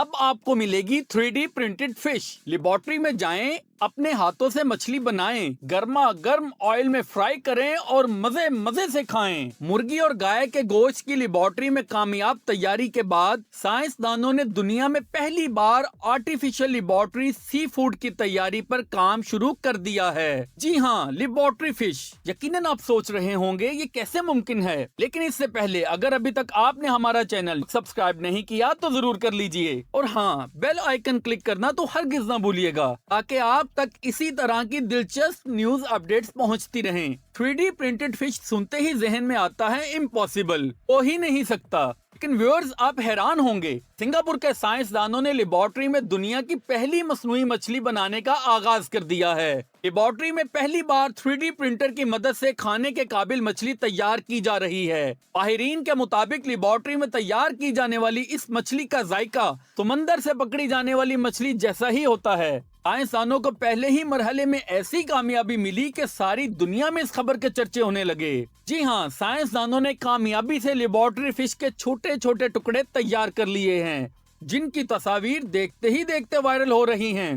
اب آپ کو ملے گی 3D پرنٹڈ فش۔ لیبارٹری میں جائیں، اپنے ہاتھوں سے مچھلی بنائیں، گرما گرم آئل میں فرائی کریں اور مزے مزے سے کھائیں۔ مرغی اور گائے کے گوشت کی لیبارٹری میں کامیاب تیاری کے بعد سائنسدانوں نے دنیا میں پہلی بار آرٹیفیشل لیبارٹری سی فوڈ کی تیاری پر کام شروع کر دیا ہے۔ جی ہاں، لیبارٹری فش۔ یقیناً آپ سوچ رہے ہوں گے یہ کیسے ممکن ہے، لیکن اس سے پہلے اگر ابھی تک آپ نے ہمارا چینل سبسکرائب نہیں کیا تو ضرور کر لیجئے، اور ہاں، بیل آئیکن کلک کرنا تو ہرگز نہ بھولیے گا تاکہ آپ تک اسی طرح کی دلچسپ نیوز اپڈیٹس پہنچتی رہیں۔ 3D پرنٹڈ فش سنتے ہی ذہن میں آتا ہے امپاسبل، ہو ہی نہیں سکتا، لیکن ویورز آپ حیران ہوں گے، سنگاپور کے سائنسدانوں نے لیبارٹری میں دنیا کی پہلی مصنوعی مچھلی بنانے کا آغاز کر دیا ہے۔ لیبارٹری میں پہلی بار 3D پرنٹر کی مدد سے کھانے کے قابل مچھلی تیار کی جا رہی ہے۔ ماہرین کے مطابق لیبارٹری میں تیار کی جانے والی اس مچھلی کا ذائقہ سمندر سے پکڑی جانے والی مچھلی جیسا ہی ہوتا ہے۔ سائنسدانوں کو پہلے ہی مرحلے میں ایسی کامیابی ملی کہ ساری دنیا میں اس خبر کے چرچے ہونے لگے۔ جی ہاں، سائنسدانوں نے کامیابی سے لیبارٹری فش کے چھوٹے چھوٹے ٹکڑے تیار کر لیے ہیں، جن کی تصاویر دیکھتے ہی دیکھتے وائرل ہو رہی ہیں۔